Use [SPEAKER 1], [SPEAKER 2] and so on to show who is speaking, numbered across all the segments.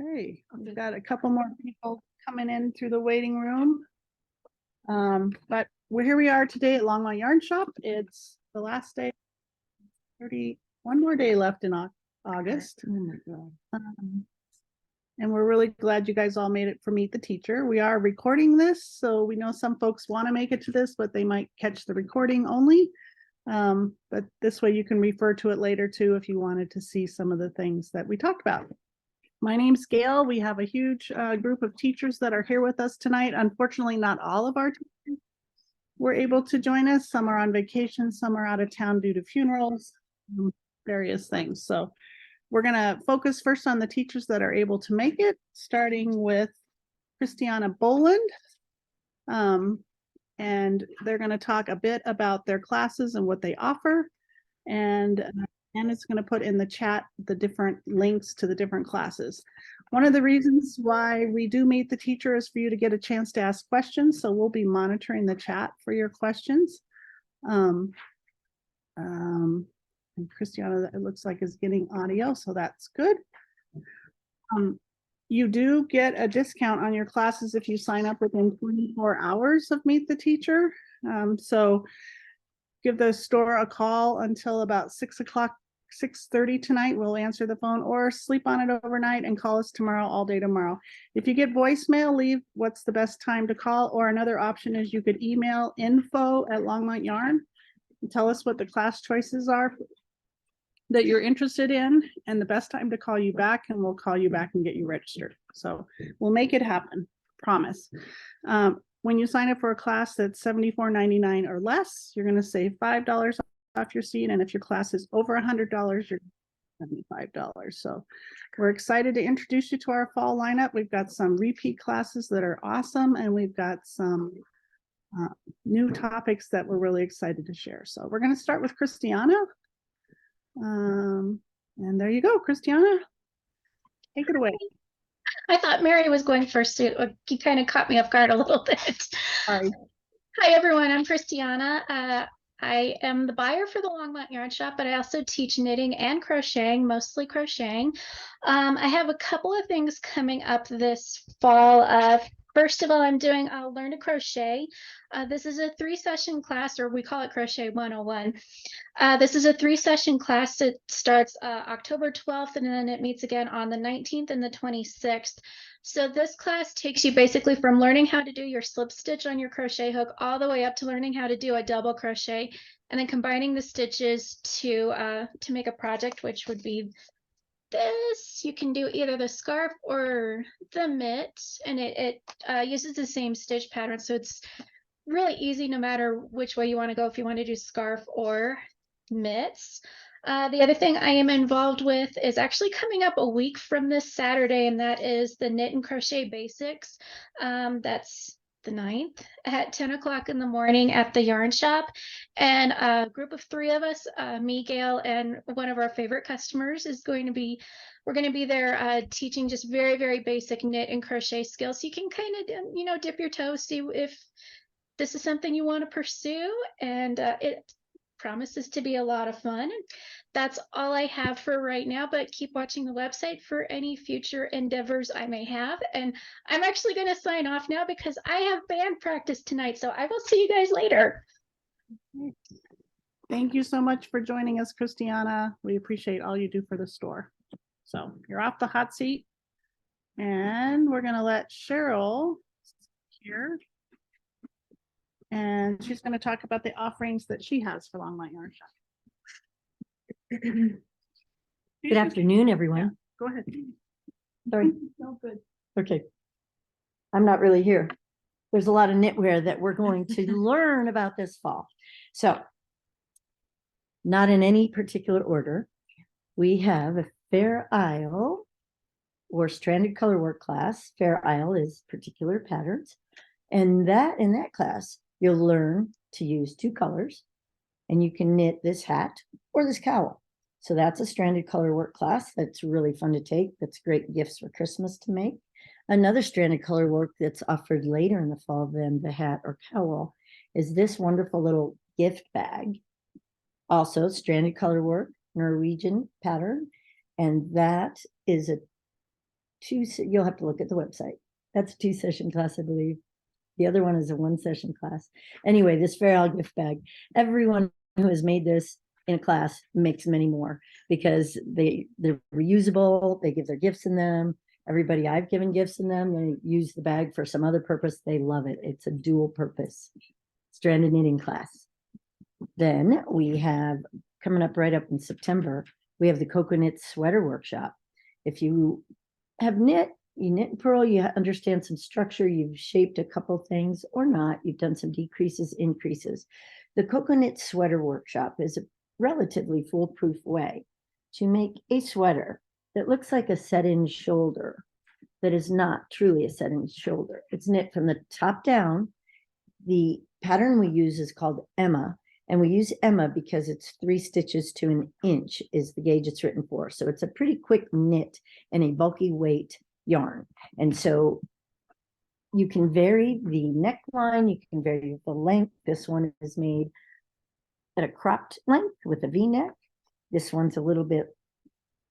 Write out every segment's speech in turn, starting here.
[SPEAKER 1] Okay, we've got a couple more people coming in through the waiting room. But here we are today at Longmont Yarn Shoppe. It's the last day, 31 more day left in August. Oh my God. And we're really glad you guys all made it for Meet the Teacher. We are recording this, so we know some folks want to make it to this, but they might catch the recording only. But this way you can refer to it later too if you wanted to see some of the things that we talked about. My name's Gail. We have a huge group of teachers that are here with us tonight. Unfortunately, not all of our teachers were able to join us. Some are on vacation, some are out of town due to funerals, various things. So we're going to focus first on the teachers that are able to make it, starting with Christiana Boland. And they're going to talk a bit about their classes and what they offer. And it's going to put in the chat the different links to the different classes. One of the reasons why we do Meet the Teacher is for you to get a chance to ask questions. So we'll be monitoring the chat for your questions. And Christiana, it looks like, is getting audio, so that's good. You do get a discount on your classes if you sign up within 24 hours of Meet the Teacher. So give the store a call until about 6 o'clock, 6:30 tonight. We'll answer the phone, or sleep on it overnight and call us tomorrow, all day tomorrow. If you get voicemail, leave what's the best time to call, or another option is you could email info@Longmont Yarn and tell us what the class choices are that you're interested in and the best time to call you back, and we'll call you back and get you registered. So we'll make it happen, promise. When you sign up for a class that's $74.99 or less, you're going to save $5 off your seat. And if your class is over $100, you're $75. So we're excited to introduce you to our fall lineup. We've got some repeat classes that are awesome, and we've got some new topics that we're really excited to share. So we're going to start with Christiana. And there you go, Christiana. Take it away.
[SPEAKER 2] I thought Mary was going first. You kind of caught me off guard a little bit.
[SPEAKER 1] Sorry.
[SPEAKER 2] Hi, everyone. I'm Christiana. I am the buyer for the Longmont Yarn Shoppe, but I also teach knitting and crocheting, mostly crocheting. I have a couple of things coming up this fall. First of all, I'm doing Learn to Crochet. This is a 3-session class, or we call it Crochet 101. This is a 3-session class. It starts October 12th, and then it meets again on the 19th and the 26th. So this class takes you basically from learning how to do your slip stitch on your crochet hook all the way up to learning how to do a double crochet, and then combining the stitches to make a project, which would be this. You can do either the scarf or the mitt, and it uses the same stitch pattern, so it's really easy no matter which way you want to go, if you want to do scarf or mitts. The other thing I am involved with is actually coming up a week from this Saturday, and that is the Knit and Crochet Basics. That's the 9th at 10 o'clock in the morning at the Yarn Shoppe. And a group of 3 of us, me, Gail, and one of our favorite customers is going to be, we're going to be there teaching just very, very basic knit and crochet skills. So you can kind of, dip your toes, see if this is something you want to pursue, and it promises to be a lot of fun. That's all I have for right now, but keep watching the website for any future endeavors I may have. And I'm actually going to sign off now because I have band practice tonight, so I will see you guys later.
[SPEAKER 1] Thank you so much for joining us, Christiana. We appreciate all you do for the store. So you're off the hot seat, and we're going to let Cheryl here. And she's going to talk about the offerings that she has for Longmont Yarn Shoppe.
[SPEAKER 3] Good afternoon, everyone.
[SPEAKER 1] Yeah, go ahead.
[SPEAKER 3] Sorry.
[SPEAKER 1] No, good.
[SPEAKER 3] Okay. I'm not really here. There's a lot of knitwear that we're going to learn about this fall. So, not in any particular order, we have a Fair Isle or stranded color work class. Fair Isle is particular patterns. And in that class, you'll learn to use 2 colors, and you can knit this hat or this cowl. So that's a stranded color work class. That's really fun to take. That's great gifts for Christmas to make. Another stranded color work that's offered later in the fall than the hat or cowl is this wonderful little gift bag. Also stranded color work, Norwegian pattern. And that is you'll have to look at the website. That's a 2-session class, I believe. The other one is a 1-session class. Anyway, this Fair gift bag, everyone who has made this in a class makes many more because they're reusable. They give their gifts in them. Everybody I've given gifts in them, they use the bag for some other purpose. They love it. It's a dual purpose stranded knitting class. Then we have coming up right up in September, we have the coconut sweater workshop. If you have knit, you knit and purl, you understand some structure, you've shaped a couple things or not, you've done some decreases, increases. The coconut sweater workshop is a relatively foolproof way to make a sweater that looks like a set-in shoulder that is not truly a set-in shoulder. It's knit from the top down. The pattern we use is called Emma, and we use Emma because it's 3 stitches to an inch is the gauge it's written for. So it's a pretty quick knit and a bulky weight yarn. And so you can vary the neckline, you can vary the length. This one is made at a cropped length with a V-neck. This one's a little bit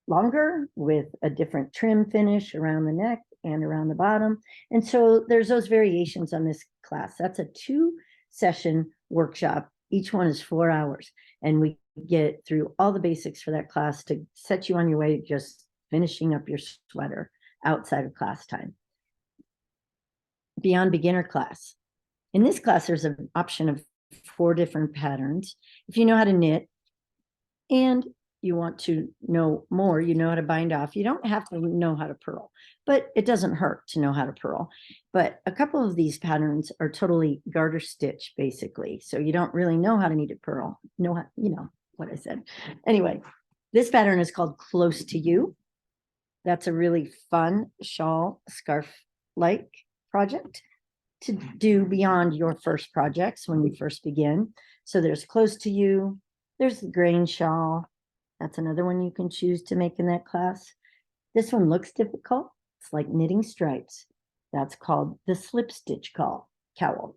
[SPEAKER 3] longer with a different trim finish around the neck and around the bottom. And so there's those variations on this class. That's a 2-session workshop. Each one is 4 hours. And we get through all the basics for that class to set you on your way to just finishing up your sweater outside of class time. Beyond beginner class. In this class, there's an option of 4 different patterns. If you know how to knit and you want to know more, you know how to bind off. You don't have to know how to purl, but it doesn't hurt to know how to purl. But a couple of these patterns are totally garter stitch, basically. So you don't really know how to knit a purl. You know what I said. Anyway, this pattern is called Close to You. That's a really fun shawl scarf-like project to do beyond your first projects when you first begin. So there's Close to You. There's the grain shawl. That's another one you can choose to make in that class. This one looks difficult. It's like knitting stripes. That's called the slip stitch cowl.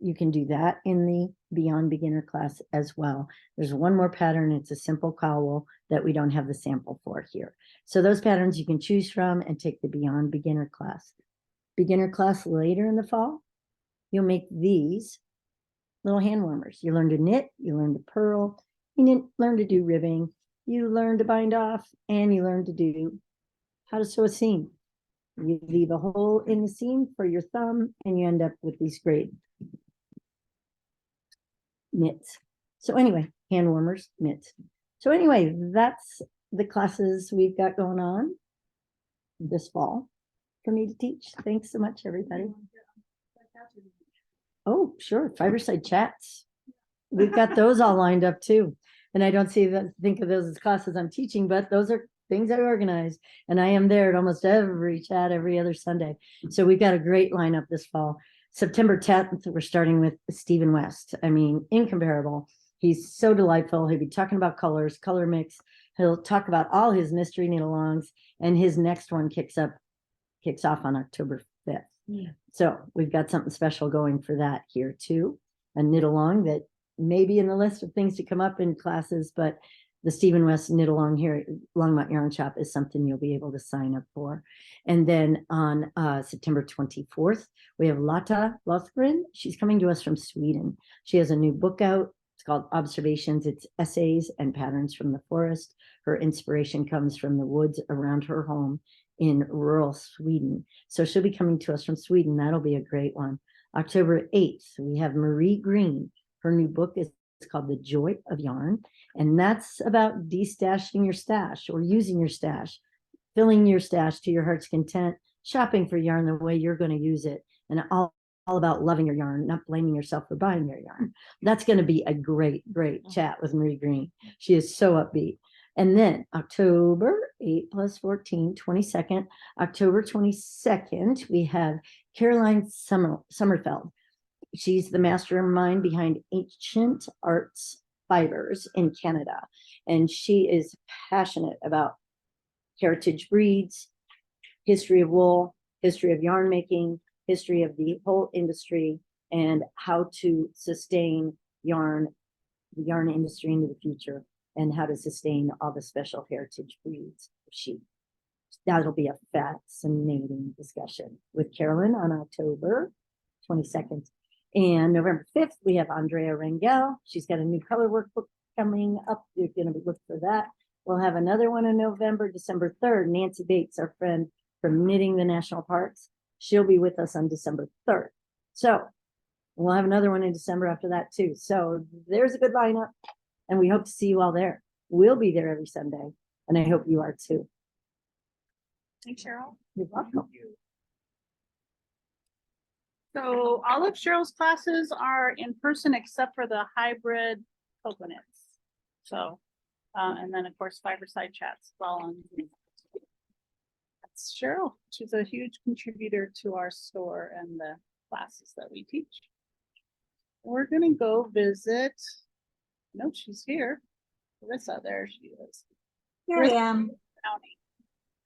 [SPEAKER 3] You can do that in the Beyond Beginner class as well. There's one more pattern. It's a simple cowl that we don't have the sample for here. So those patterns you can choose from and take the Beyond Beginner class. Beginner class later in the fall, you'll make these little hand warmers. You learn to knit, you learn to purl, you learn to do ribbing, you learn to bind off, and you learn to do how to sew a seam. You leave a hole in the seam for your thumb, and you end up with these great knits. So anyway, hand warmers, knits. So anyway, that's the classes we've got going on this fall for me to teach. Thanks so much, everybody. Oh, sure, Fiberside Chats. We've got those all lined up too. And I don't think of those as classes I'm teaching, but those are things I organize. And I am there at almost every chat every other Sunday. So we've got a great lineup this fall. September 10th, we're starting with Stephen West. I mean, incomparable. He's so delightful. He'll be talking about colors, color mix. He'll talk about all his mystery knit-alongs. And his next one kicks off on October 5th. Yeah. So we've got something special going for that here too. A knit-along that may be in the list of things to come up in classes, but the Stephen West knit-along here at Longmont Yarn Shoppe is something you'll be able to sign up for. And then on September 24th, we have Lotta Lothgren. She's coming to us from Sweden. She has a new book out. It's called Observations. It's essays and patterns from the forest. Her inspiration comes from the woods around her home in rural Sweden. So she'll be coming to us from Sweden. That'll be a great one. October 8th, we have Marie Green. Her new book is called The Joy of Yarn. And that's about destashing your stash or using your stash, filling your stash to your heart's content, shopping for yarn the way you're going to use it, and all about loving your yarn, not blaming yourself for buying your yarn. That's going to be a great chat with Marie Green. She is so upbeat. And then October 8 plus 14, 22nd, October 22nd, we have Caroline Sommerfeld. She's the mastermind behind Ancient Arts Fibers in Canada. And she is passionate about heritage breeds, history of wool, history of yarn making, history of the whole industry, and how to sustain the yarn industry into the future, and how to sustain all the special heritage breeds of sheep. That'll be a fascinating discussion with Carolyn on October 22nd. And November 5th, we have Andrea Rangel. She's got a new color workbook coming up. You're going to be looking for that. We'll have another one in November, December 3rd. Nancy Bates, our friend from Knitting the National Parks. She'll be with us on December 3rd. So we'll have another one in December after that too. So there's a good lineup, and we hope to see you all there. We'll be there every Sunday, and I hope you are too.
[SPEAKER 1] Thanks, Cheryl.
[SPEAKER 3] You're welcome.
[SPEAKER 1] So all of Cheryl's classes are in person except for the hybrid coconuts. So, and then of course, Fiberside Chats well on Zoom. That's Cheryl. She's a huge contributor to our store and the classes that we teach. We're gonna go visit. No, she's here. Carissa, there she is.
[SPEAKER 4] Here I am.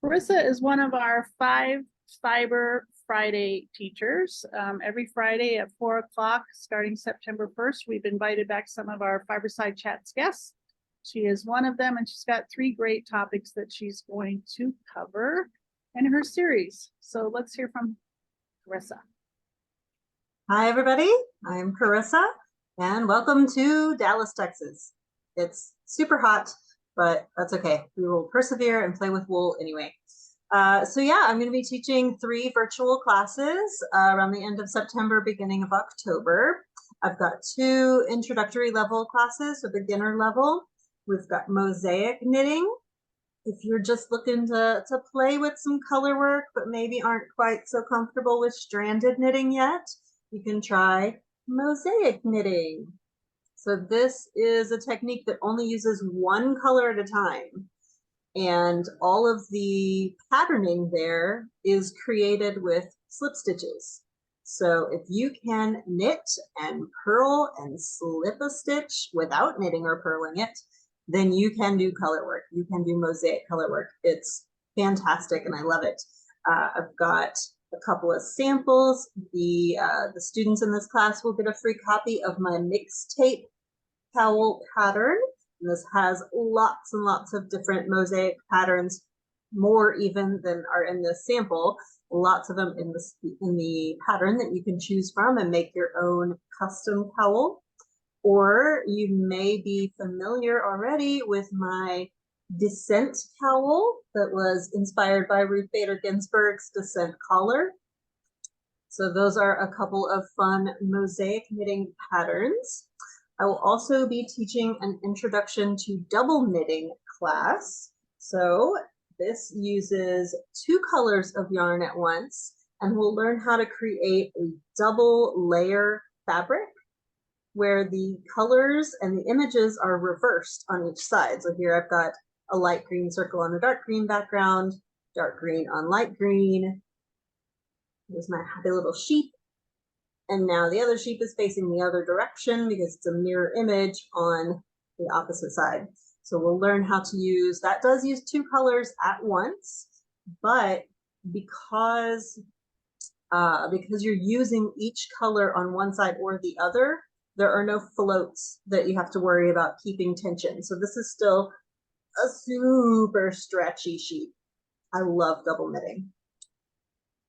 [SPEAKER 1] Carissa is one of our 5 Fiber Friday teachers. Every Friday at 4 o'clock, starting September 1st, we've invited back some of our Fiberside Chats guests. She is one of them, and she's got 3 great topics that she's going to cover in her series. So let's hear from Carissa.
[SPEAKER 4] Hi, everybody. I'm Carissa, and welcome to Dallas, Texas. It's super hot, but that's okay. We will persevere and play with wool anyway. So yeah, I'm going to be teaching 3 virtual classes around the end of September, beginning of October. I've got 2 introductory level classes, so beginner level. We've got mosaic knitting. If you're just looking to play with some color work, but maybe aren't quite so comfortable with stranded knitting yet, you can try mosaic knitting. So this is a technique that only uses 1 color at a time. And all of the patterning there is created with slip stitches. So if you can knit and purl and slip a stitch without knitting or purling it, then you can do color work. You can do mosaic color work. It's fantastic and I love it. I've got a couple of samples. The students in this class will get a free copy of my mixtape cowl pattern. And this has lots and lots of different mosaic patterns, more even than are in this sample. Lots of them in the pattern that you can choose from and make your own custom cowl. Or you may be familiar already with my Descent cowl that was inspired by Ruth Bader Ginsburg's Descent collar. So those are a couple of fun mosaic knitting patterns. I will also be teaching an introduction to double knitting class. So this uses 2 colors of yarn at once, and we'll learn how to create a double layer fabric where the colors and the images are reversed on each side. So here I've got a light green circle on a dark green background, dark green on light green. Here's my happy little sheep. And now the other sheep is facing the other direction because it's a mirror image on the opposite side. So we'll learn how to use, that does use 2 colors at once, but because you're using each color on one side or the other, there are no floats that you have to worry about keeping tension. So this is still a super stretchy sheep. I love double knitting.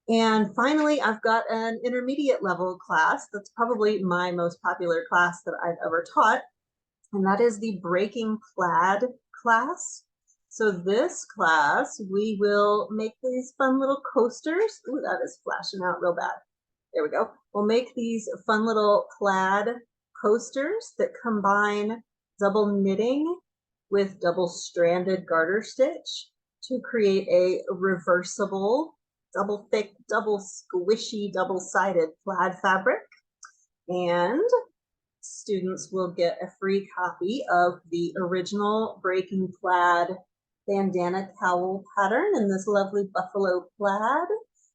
[SPEAKER 4] And finally, I've got an intermediate level class that's probably my most popular class that I've ever taught, and that is the Breaking Plaid class. So this class, we will make these fun little coasters. Ooh, that is flashing out real bad. There we go. We'll make these fun little plaid coasters that combine double knitting with double stranded garter stitch to create a reversible, double thick, double squishy, double-sided plaid fabric. And students will get a free copy of the original Breaking Plaid bandana cowl pattern in this lovely buffalo plaid.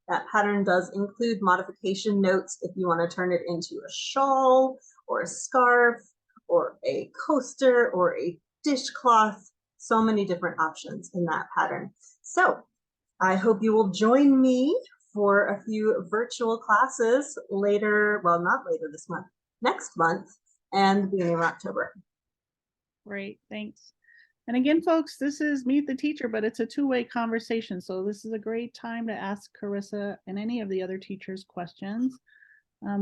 [SPEAKER 4] That pattern does include modification notes if you want to turn it into a shawl or a scarf or a coaster or a dishcloth. So many different options in that pattern. So I hope you will join me for a few virtual classes later, well, not later this month, next month and beginning of October.
[SPEAKER 1] Great, thanks. And again, folks, this is Meet the Teacher, but it's a two-way conversation. So this is a great time to ask Carissa and any of the other teachers questions.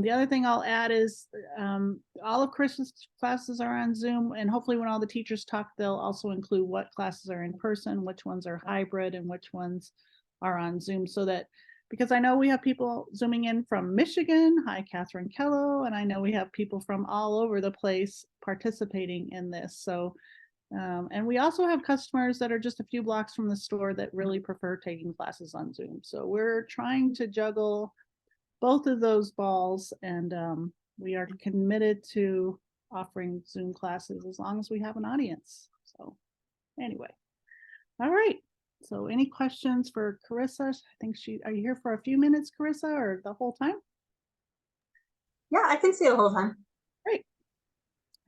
[SPEAKER 1] The other thing I'll add is all of Carissa's classes are on Zoom, and hopefully when all the teachers talk, they'll also include what classes are in person, which ones are hybrid, and which ones are on Zoom, so that, because I know we have people Zooming in from Michigan. Hi, Catherine Kello. And I know we have people from all over the place participating in this. So, and we also have customers that are just a few blocks from the store that really prefer taking classes on Zoom. So we're trying to juggle both of those balls, and we are committed to offering Zoom classes as long as we have an audience. So anyway, all right. So any questions for Carissa? I think are you here for a few minutes, Carissa, or the whole time?
[SPEAKER 4] Yeah, I can see it the whole time.
[SPEAKER 1] Great.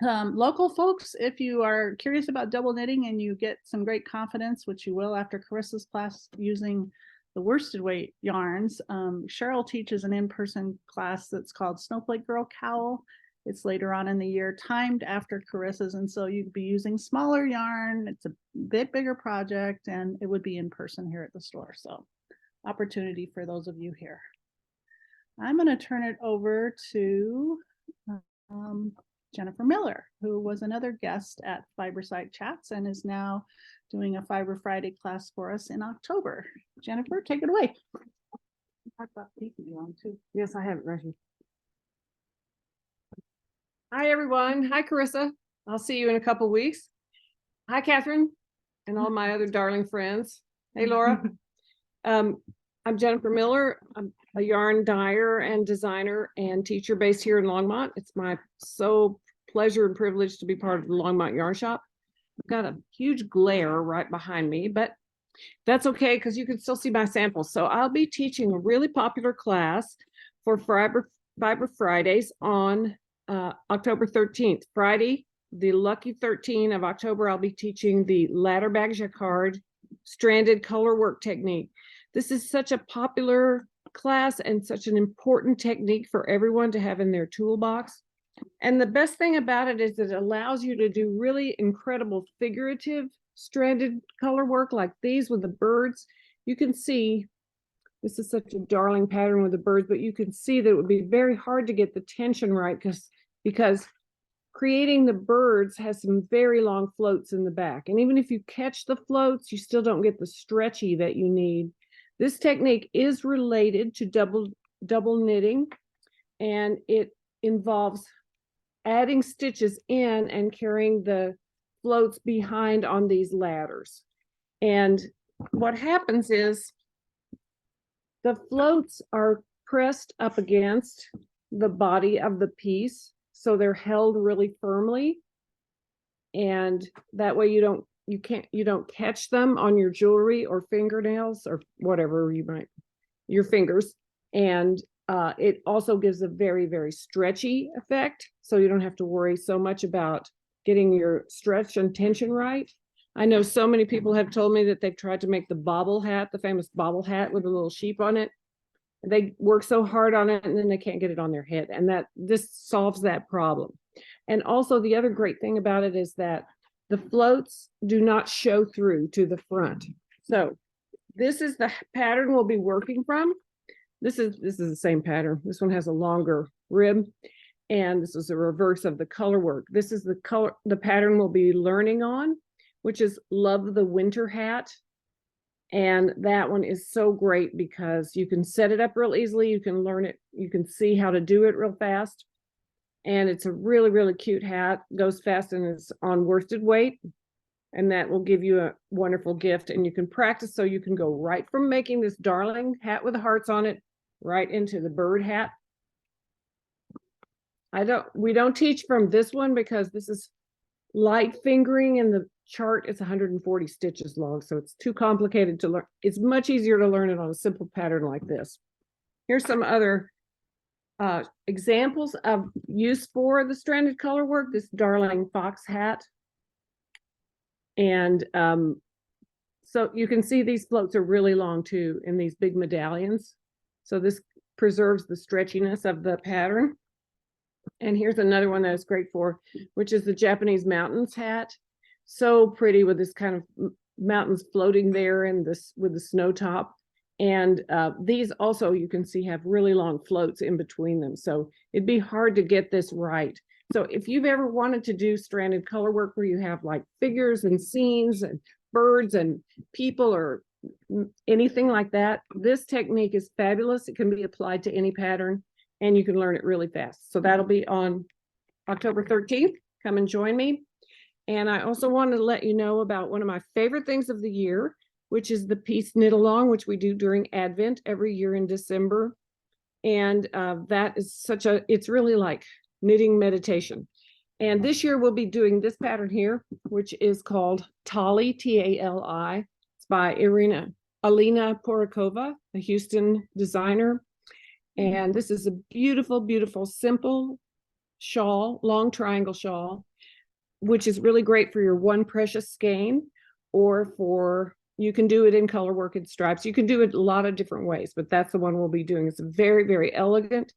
[SPEAKER 1] Local folks, if you are curious about double knitting and you get some great confidence, which you will after Carissa's class using the worsted weight yarns, Cheryl teaches an in-person class that's called Snowflake Girl Cowl. It's later on in the year, timed after Carissa's, and so you'd be using smaller yarn. It's a bit bigger project, and it would be in person here at the store. So opportunity for those of you here. I'm going to turn it over to Jennifer Miller, who was another guest at Fiberside Chats and is now doing a Fiber Friday class for us in October. Jennifer, take it away. Talk about you on too.
[SPEAKER 5] Yes, I have it right here. Hi, everyone. Hi, Carissa. I'll see you in a couple weeks. Hi, Catherine, and all my other darling friends. Hey, Laura. I'm Jennifer Miller. I'm a yarn dyer and designer and teacher based here in Longmont. It's my pleasure and privilege to be part of the Longmont Yarn Shoppe. I've got a huge glare right behind me, but that's okay because you can still see my samples. So I'll be teaching a really popular class for Fiber Fridays on October 13th. Friday, the lucky 13 of October, I'll be teaching the ladder bag jacquard stranded color work technique. This is such a popular class and such an important technique for everyone to have in their toolbox. And the best thing about it is it allows you to do really incredible figurative stranded color work like these with the birds. You can see this is such a darling pattern with the birds, but you can see that it would be very hard to get the tension right because creating the birds has some very long floats in the back. And even if you catch the floats, you still don't get the stretchy that you need. This technique is related to double knitting, and it involves adding stitches in and carrying the floats behind on these ladders. And what happens is the floats are pressed up against the body of the piece, so they're held really firmly, and that way you don't catch them on your jewelry or fingernails or whatever your fingers. And it also gives a very, very stretchy effect, so you don't have to worry so much about getting your stretch and tension right. I know so many people have told me that they've tried to make the bobble hat, the famous bobble hat with a little sheep on it. They work so hard on it and then they can't get it on their head, and this solves that problem. And also the other great thing about it is that the floats do not show through to the front. So this is the pattern we'll be working from. This is the same pattern. This one has a longer rib, and this is a reverse of the color work. This is the pattern we'll be learning on, which is Love the Winter Hat. And that one is so great because you can set it up real easily. You can learn it. You can see how to do it real fast. And it's a really, really cute hat, goes fast, and it's on worsted weight. And that will give you a wonderful gift. And you can practice, so you can go right from making this darling hat with the hearts on it right into the bird hat. We don't teach from this one because this is light fingering, and the chart is 140 stitches long, so it's too complicated to learn. It's much easier to learn it on a simple pattern like this. Here's some other examples of use for the stranded color work. This darling fox hat. And so you can see these floats are really long too in these big medallions. So this preserves the stretchiness of the pattern. And here's another one that is great for, which is the Japanese mountains hat. so pretty with this kind of mountains floating there and this with the snow top. And these also, you can see, have really long floats in between them. So it'd be hard to get this right. So if you've ever wanted to do stranded color work where you have like figures and scenes and birds and people or anything like that, this technique is fabulous. It can be applied to any pattern and you can learn it really fast. So that'll be on October 13th. Come and join me. And I also wanted to let you know about one of my favorite things of the year, which is the Peace Knit Along, which we do during Advent every year in December. And that is it's really like knitting meditation. And this year we'll be doing this pattern here, which is called Tali, T-A-L-I. It's by Alina Porokova, a Houston designer. And this is a beautiful, beautiful, simple shawl, long triangle shawl, which is really great for your one precious skein, or for, you can do it in color work and stripes. You can do it a lot of different ways, but that's the one we'll be doing. It's very, very elegant.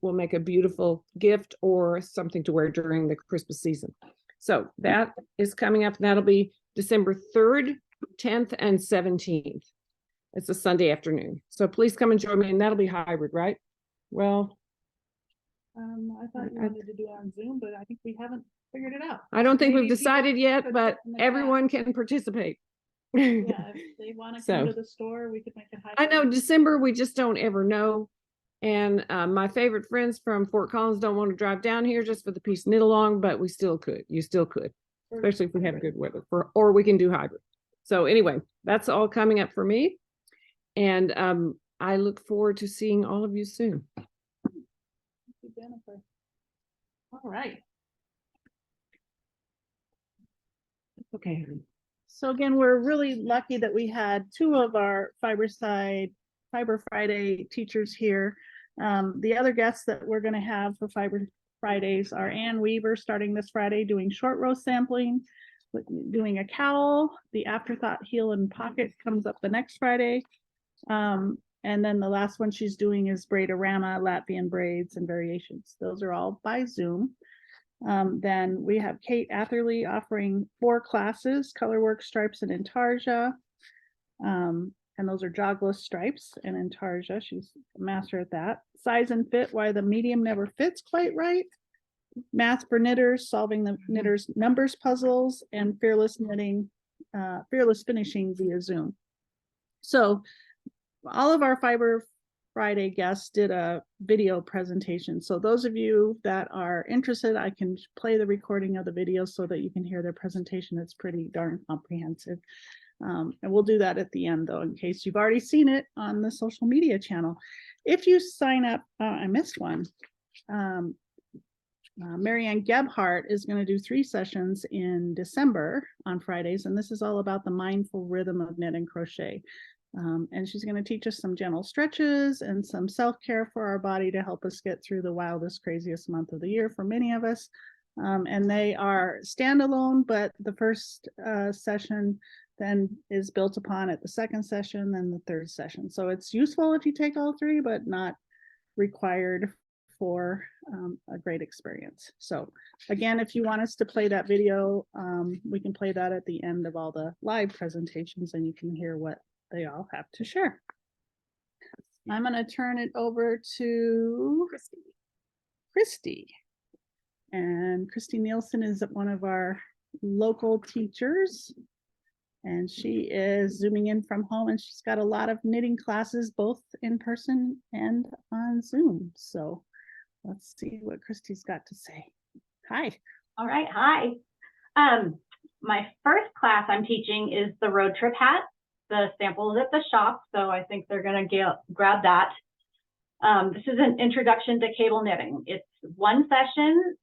[SPEAKER 5] Will make a beautiful gift or something to wear during the Christmas season. So that is coming up. That'll be December 3rd, 10th, and 17th. It's a Sunday afternoon. So please come and join me, and that'll be hybrid, right? Well,
[SPEAKER 1] I thought you wanted to do it on Zoom, but I think we haven't figured it out.
[SPEAKER 5] I don't think
[SPEAKER 1] Maybe
[SPEAKER 5] we've decided
[SPEAKER 1] people
[SPEAKER 5] yet,
[SPEAKER 1] could
[SPEAKER 5] but
[SPEAKER 1] put in the chat.
[SPEAKER 5] everyone can participate.
[SPEAKER 1] Yeah, if they want to come
[SPEAKER 5] So,
[SPEAKER 1] to the store, we could make it hybrid.
[SPEAKER 5] I know December, we just don't ever know. And my favorite friends from Fort Collins don't want to drive down here just for the Peace Knit Along, but we still could. You still could, especially if we have good weather, or we can do hybrid. So anyway, that's all coming up for me. And I look forward to seeing all of you soon.
[SPEAKER 1] Thank you, Jennifer. All right.
[SPEAKER 5] Okay.
[SPEAKER 1] So again, we're really lucky that we had two of our Fiber Friday teachers here. The other guests that we're going to have for Fiber Fridays are Ann Weaver, starting this Friday, doing short row sampling, doing a cowl. The Afterthought Heel and Pocket comes up the next Friday. And then the last one she's doing is Braidorama, Latvian braids and variations. Those are all by Zoom. Then we have Kate Atherley offering 4 classes, colorwork, stripes, and intarsia. And those are jogless stripes and intarsia. She's a master at that. Size and fit, why the medium never fits quite right. Math for knitters, solving the knitters' numbers puzzles, and fearless knitting, fearless finishing via Zoom. So all of our Fiber Friday guests did a video presentation. So those of you that are interested, I can play the recording of the video so that you can hear their presentation. It's pretty darn comprehensive. And we'll do that at the end, though, in case you've already seen it on the social media channel. If you sign up, I missed one. Marianne Gebhardt is going to do 3 sessions in December on Fridays, and this is all about the mindful rhythm of knit and crochet. And she's going to teach us some gentle stretches and some self-care for our body to help us get through the wildest, craziest month of the year for many of us. And they are standalone, but the first session then is built upon at the second session, then the third session. So it's useful if you take all 3, but not required for a great experience. So again, if you want us to play that video, we can play that at the end of all the live presentations, and you can hear what they all have to share. I'm going to turn it over to Christy. And Christy Nielsen is one of our local teachers. And she is zooming in from home, and she's got a lot of knitting classes, both in person and on Zoom. So let's see what Christy's got to say. Hi.
[SPEAKER 6] All right. Hi. My first class I'm teaching is the road trip hat. The sample is at the shop, so I think they're going to grab that. This is an introduction to cable knitting. It's 1 session.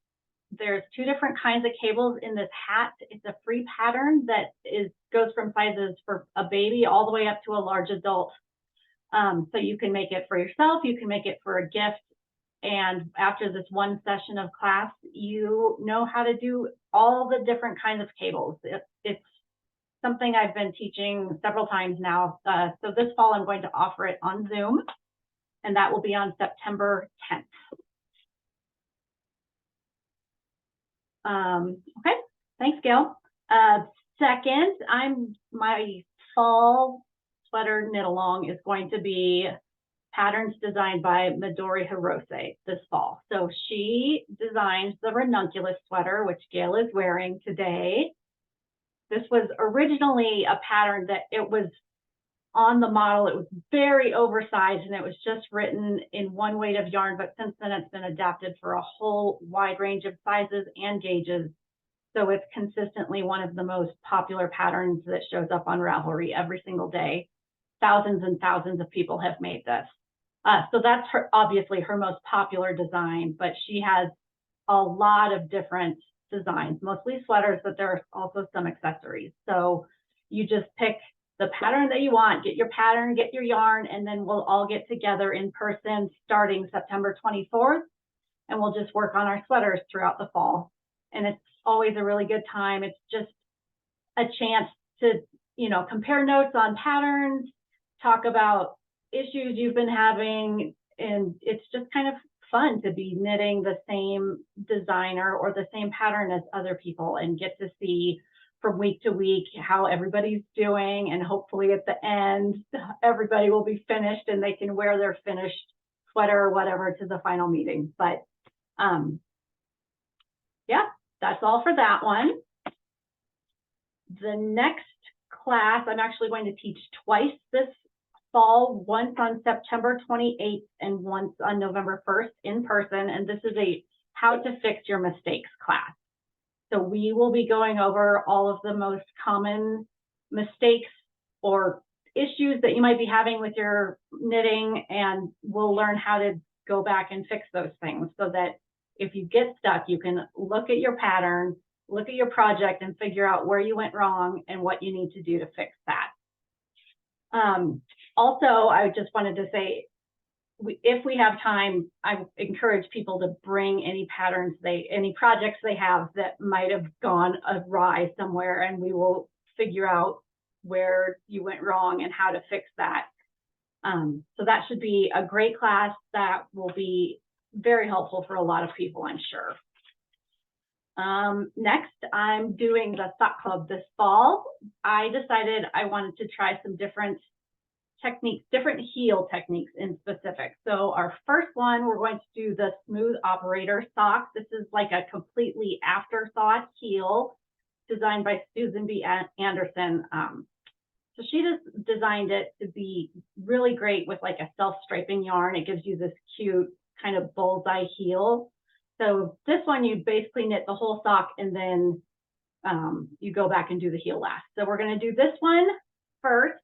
[SPEAKER 6] There's 2 different kinds of cables in this hat. It's a free pattern that goes from sizes for a baby all the way up to a large adult. So you can make it for yourself, you can make it for a gift. And after this 1 session of class, you know how to do all the different kinds of cables. It's something I've been teaching several times now. So this fall, I'm going to offer it on Zoom, and that will be on September 10th. Okay, thanks, Gail. Second, my fall sweater knit along is going to be patterns designed by Midori Hirose this fall. So she designed the ranunculus sweater, which Gail is wearing today. This was originally a pattern that it was on the model. It was very oversized and it was just written in one weight of yarn, but since then it's been adapted for a whole wide range of sizes and gauges. So it's consistently one of the most popular patterns that shows up on Ravelry every single day. Thousands and thousands of people have made this. So that's obviously her most popular design, but she has a lot of different designs, mostly sweaters, but there are also some accessories. So you just pick the pattern that you want, get your pattern, get your yarn, and then we'll all get together in person starting September 24th, and we'll just work on our sweaters throughout the fall. And it's always a really good time. It's just a chance to, compare notes on patterns, talk about issues you've been having, and it's just kind of fun to be knitting the same designer or the same pattern as other people and get to see from week to week how everybody's doing, and hopefully at the end everybody will be finished and they can wear their finished sweater or whatever to the final meeting. But yeah, that's all for that one. The next class I'm actually going to teach twice this fall, once on September 28th and once on November 1st in person. And this is a how to fix your mistakes class. So we will be going over all of the most common mistakes or issues that you might be having with your knitting, and we'll learn how to go back and fix those things so that if you get stuck, you can look at your pattern, look at your project, and figure out where you went wrong and what you need to do to fix that. Also, I just wanted to say, if we have time, I encourage people to bring any patterns any projects they have that might have gone awry somewhere, and we will figure out where you went wrong and how to fix that. So that should be a great class that will be very helpful for a lot of people, I'm sure. Next, I'm doing the sock club this fall. I decided I wanted to try some different techniques, different heel techniques in specific. So our first one, we're going to do the smooth operator sock. This is like a completely afterthought heel designed by Susan B. Anderson. So she just designed it to be really great with like a self-striping yarn. It gives you this cute kind of bullseye heel. So this one, you basically knit the whole sock and then you go back and do the heel last. So we're going to do this one first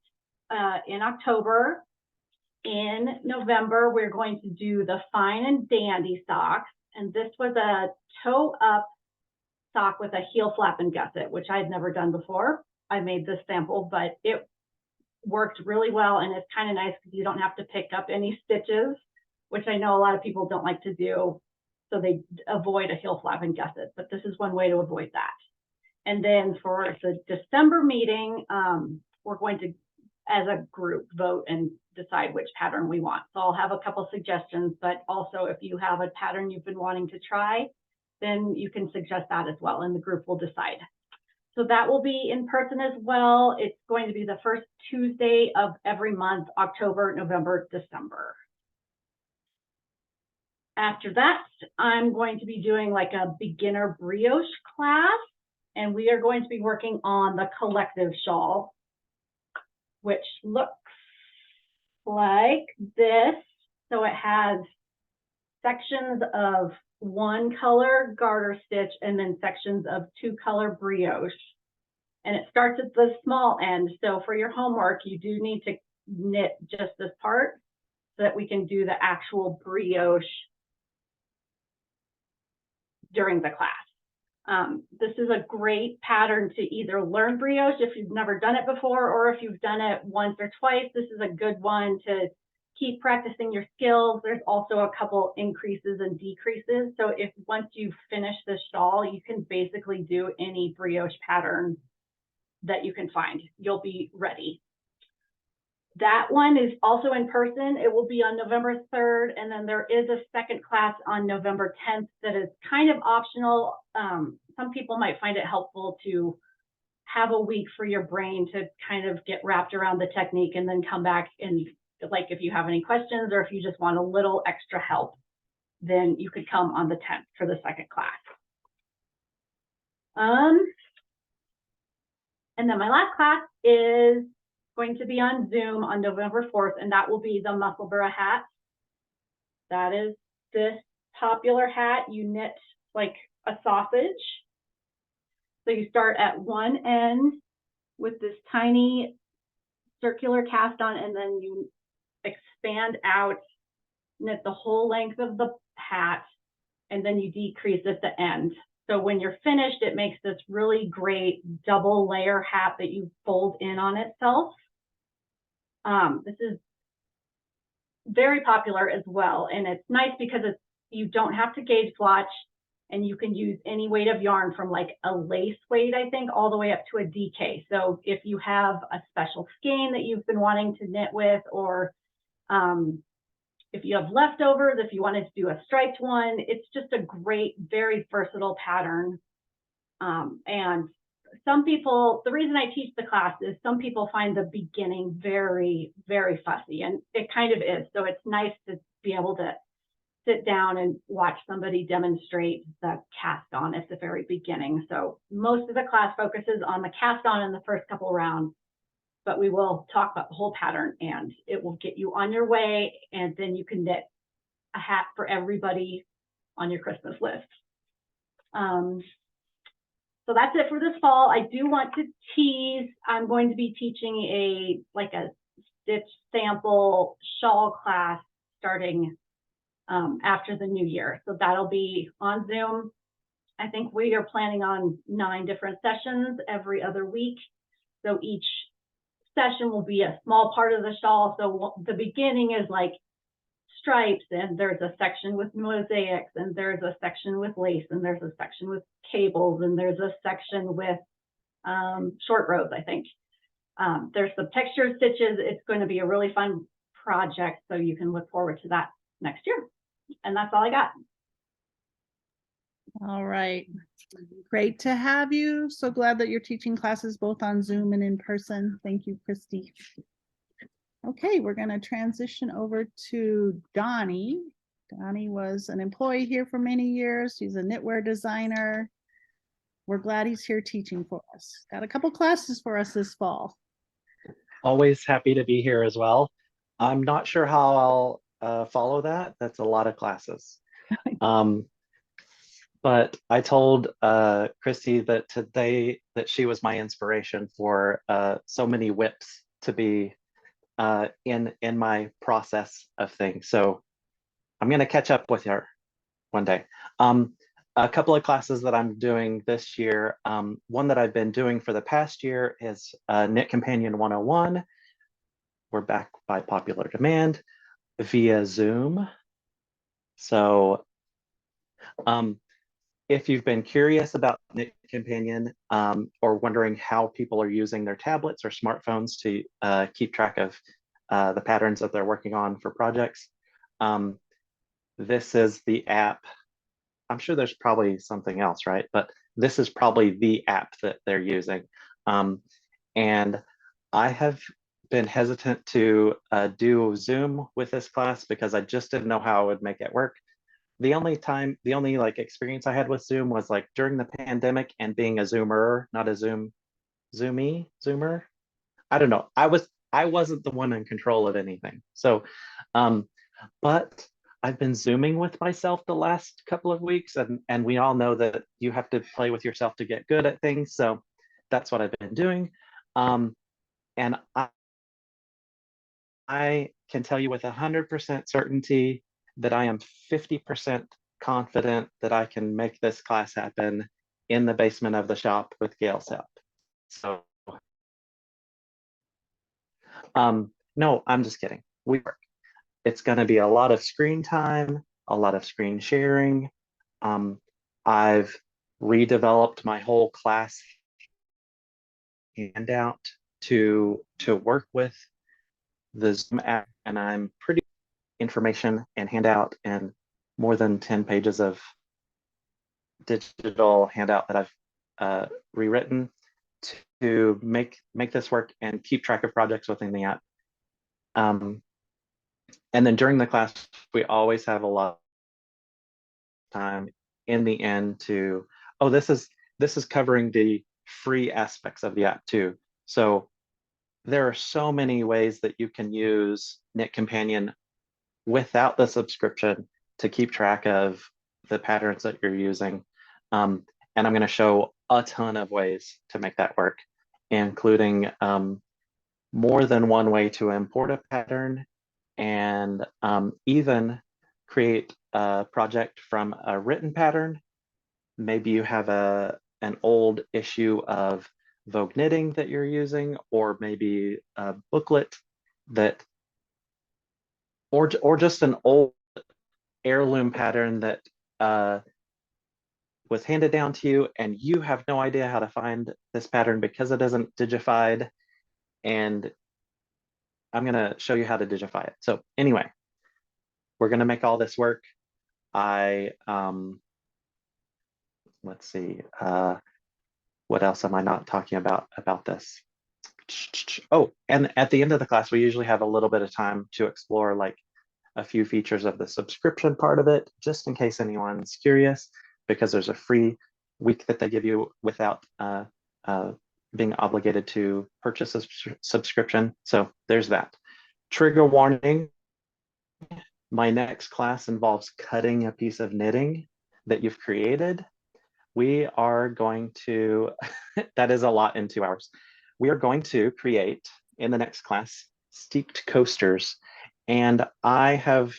[SPEAKER 6] in October. In November, we're going to do the fine and dandy socks. And this was a toe up sock with a heel flap and gusset, which I'd never done before. I made this sample, but it worked really well, and it's kind of nice because you don't have to pick up any stitches, which I know a lot of people don't like to do, so they avoid a heel flap and gusset, but this is one way to avoid that. And then for the December meeting, we're going to, as a group, vote and decide which pattern we want. So I'll have a couple suggestions, but also if you have a pattern you've been wanting to try, then you can suggest that as well, and the group will decide. So that will be in person as well. It's going to be the first Tuesday of every month, October, November, December. After that, I'm going to be doing like a beginner brioche class, and we are going to be working on the collective shawl, which looks like this. So it has sections of one color garter stitch and then sections of 2-color brioche. And it starts at the small end. So for your homework, you do need to knit just this part so that we can do the actual brioche during the class. This is a great pattern to either learn brioche if you've never done it before, or if you've done it once or twice, this is a good one to keep practicing your skills. There's also a couple increases and decreases. So if once you finish the shawl, you can basically do any brioche pattern that you can find. You'll be ready. That one is also in person. It will be on November 3rd. And then there is a second class on November 10th that is kind of optional. Some people might find it helpful to have a week for your brain to kind of get wrapped around the technique and then come back and like if you have any questions or if you just want a little extra help, then you could come on the 10th for the second class. And then my last class is going to be on Zoom on November 4th, and that will be the Musselburgh hat. That is this popular hat. You knit like a sausage. So you start at one end with this tiny circular cast on, and then you expand out, knit the whole length of the hat, and then you decrease at the end. So when you're finished, it makes this really great double layer hat that you fold in on itself. This is very popular as well, and it's nice because you don't have to gauge swatch, and you can use any weight of yarn from like a lace weight, I think, all the way up to a DK. So if you have a special skein that you've been wanting to knit with, or if you have leftovers, if you wanted to do a striped one, it's just a great, very versatile pattern. And some people, the reason I teach the class is some people find the beginning very, very fussy, and it kind of is. So it's nice to be able to sit down and watch somebody demonstrate the cast on at the very beginning. So most of the class focuses on the cast on in the first couple rounds, but we will talk about the whole pattern, and it will get you on your way, and then you can knit a hat for everybody on your Christmas list. So that's it for this fall. I do want to tease, I'm going to be teaching a stitch sample shawl class starting after the new year. So that'll be on Zoom. I think we are planning on 9 different sessions every other week. So each session will be a small part of the shawl. So the beginning is like stripes, and there's a section with mosaics, and there's a section with lace, and there's a section with cables, and there's a section with short rows, I think. There's some textured stitches. It's going to be a really fun project, so you can look forward to that next year. And that's all I got.
[SPEAKER 1] All right. Great to have you. So glad that you're teaching classes both on Zoom and in person. Thank you, Christy. Okay, we're going to transition over to Donnie. Donnie was an employee here for many years. He's a knitwear designer. We're glad he's here teaching for us. Got a couple classes for us this fall.
[SPEAKER 7] Always happy to be here as well. I'm not sure how I'll follow that. That's a lot of classes. But I told Christy that today that she was my inspiration for so many whips to be in my process of things. So I'm going to catch up with her one day. A couple of classes that I'm doing this year. One that I've been doing for the past year is Knit Companion 101. We're back by popular demand via Zoom. So if you've been curious about Knit Companion or wondering how people are using their tablets or smartphones to keep track of the patterns that they're working on for projects, this is the app. I'm sure there's probably something else, right? But this is probably the app that they're using. And I have been hesitant to do Zoom with this class because I just didn't know how I would make it work. The only experience I had with Zoom was like during the pandemic and being a Zoomer, not a Zoomer. I don't know. I wasn't the one in control of anything. So, but I've been Zooming with myself the last couple of weeks, and we all know that you have to play with yourself to get good at things. So that's what I've been doing. And I can tell you with 100% certainty that I am 50% confident that I can make this class happen in the basement of the shop with Gail's help. So, no, I'm just kidding. We work. It's going to be a lot of screen time, a lot of screen sharing. I've redeveloped my whole class handout to work with the Zoom app, and I'm pretty information and handout and more than 10 pages of digital handout that I've rewritten to make this work and keep track of projects within the app. And then during the class, we always have a lot of time in the end to, oh, this is covering the free aspects of the app too. So there are so many ways that you can use Knit Companion without the subscription to keep track of the patterns that you're using. And I'm going to show a ton of ways to make that work, including more than one way to import a pattern, and even create a project from a written pattern. Maybe you have an old issue of Vogue Knitting that you're using, or maybe a booklet that, or just an old heirloom pattern that was handed down to you and you have no idea how to find this pattern because it isn't digified. And I'm going to show you how to digify it. So anyway, we're going to make all this work. Let's see, what else am I not talking about this? Oh, and at the end of the class, we usually have a little bit of time to explore like a few features of the subscription part of it, just in case anyone's curious, because there's a free week that they give you without being obligated to purchase a subscription. So there's that. Trigger warning, my next class involves cutting a piece of knitting that you've created. We are going to, that is a lot in 2 hours. We are going to create in the next class steeped coasters. And I have,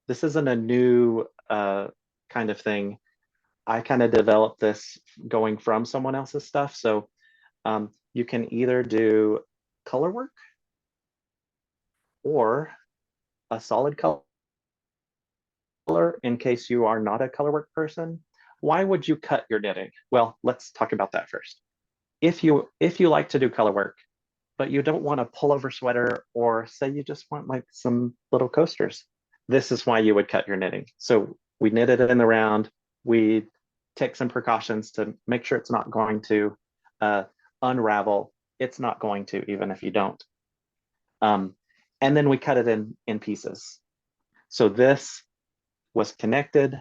[SPEAKER 7] this isn't a new kind of thing. I kind of developed this going from someone else's stuff. So you can either do color work or a solid color in case you are not a color work person. Why would you cut your knitting? Well, let's talk about that first. If you like to do color work, but you don't want a pullover sweater, or say you just want like some little coasters, this is why you would cut your knitting. So we knit it in the round. We take some precautions to make sure it's not going to unravel. It's not going to, even if you don't. And then we cut it in pieces. So this was connected.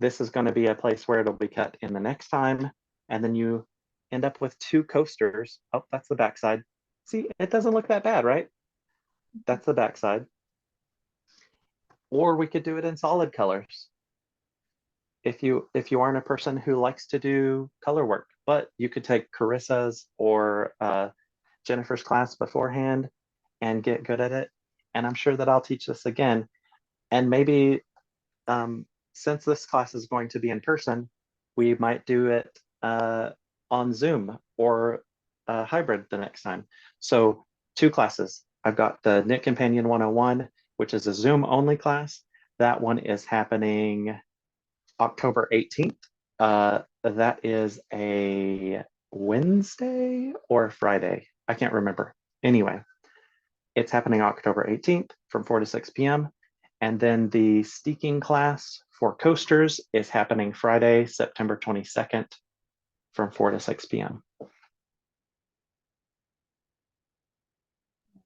[SPEAKER 7] This is going to be a place where it'll be cut in the next time. And then you end up with 2 coasters. Oh, that's the backside. See, it doesn't look that bad, right? That's the backside. Or we could do it in solid colors. If you aren't a person who likes to do color work, but you could take Carissa's or Jennifer's class beforehand and get good at it. And I'm sure that I'll teach this again. And maybe since this class is going to be in person, we might do it on Zoom or hybrid the next time. So 2 classes. I've got the Knit Companion 101, which is a Zoom only class. That one is happening October 18th. That is a Wednesday or Friday. I can't remember. Anyway, it's happening October 18th from 4 to 6 p.m. And then the steeking class for coasters is happening Friday, September 22nd from 4 to 6 p.m.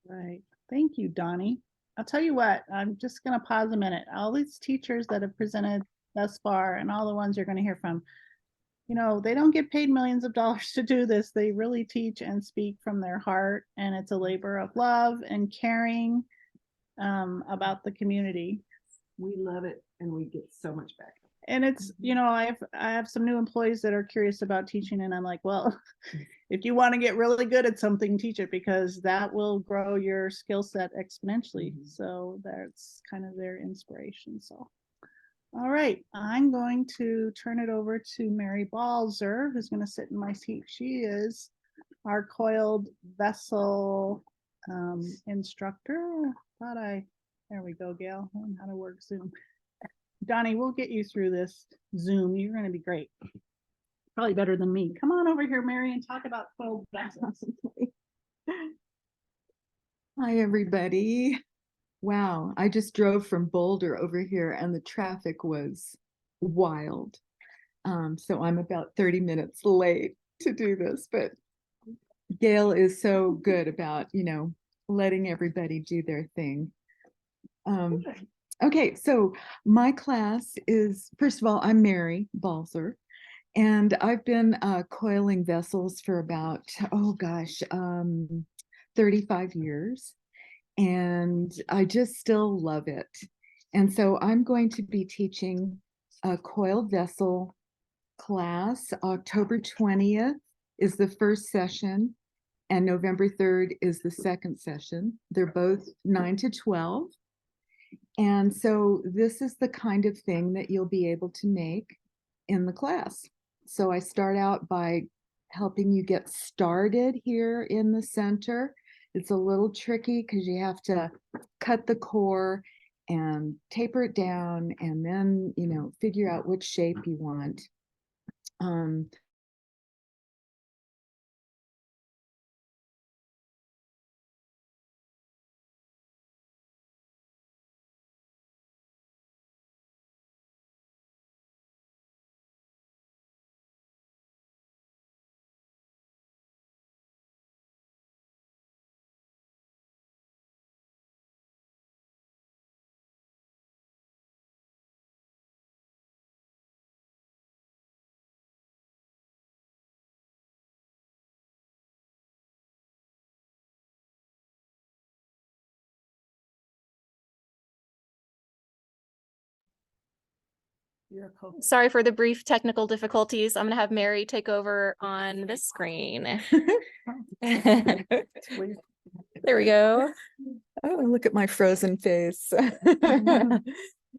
[SPEAKER 1] Right. Thank you, Donnie. I'll tell you what, I'm just going to pause a minute. All these teachers that have presented thus far and all the ones you're going to hear from, you know, they don't get paid millions of dollars to do this. They really teach and speak from their heart, and it's a labor of love and caring about the community.
[SPEAKER 8] We love it, and we get so much back.
[SPEAKER 1] And it's, you know, I have some new employees that are curious about teaching, and I'm like, well, if you want to get really good at something, teach it, because that will grow your skill set exponentially. So that's kind of their inspiration. So, all right, I'm going to turn it over to Mary Balzer, who's going to sit in my seat. She is our coiled vessel instructor. There we go, Gail, learn how to work Zoom. Donnie, we'll get you through this Zoom. You're going to be great. Probably better than me. Come on over here, Mary, and talk about coiled vessels.
[SPEAKER 8] Hi, everybody. Wow, I just drove from Boulder over here and the traffic was wild. So I'm about 30 minutes late to do this, but Gail is so good about, letting everybody do their thing. Okay, so my class is, first of all, I'm Mary Balzer, and I've been coiling vessels for about, 35 years, and I just still love it. And so I'm going to be teaching a coiled vessel class. October 20th is the first session, and November 3rd is the second session. They're both 9 to 12. And so this is the kind of thing that you'll be able to make in the class. So I start out by helping you get started here in the center. It's a little tricky because you have to cut the core and taper it down and then, figure out which shape you want.
[SPEAKER 9] Sorry for the brief technical difficulties. I'm gonna have Mary take over on this screen. There we go.
[SPEAKER 8] Oh, look at my frozen face.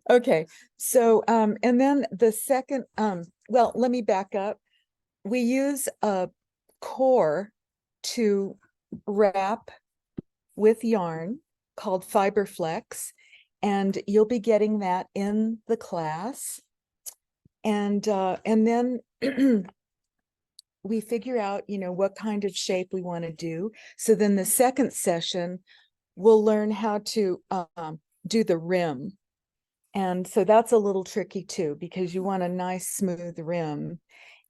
[SPEAKER 8] Okay, so and then the second, well, let me back up. We use a core to wrap with yarn called Fiberflex, and you'll be getting that in the class. And then we figure out, what kind of shape we want to do. So then the second session, we'll learn how to do the rim. And so that's a little tricky too, because you want a nice smooth rim.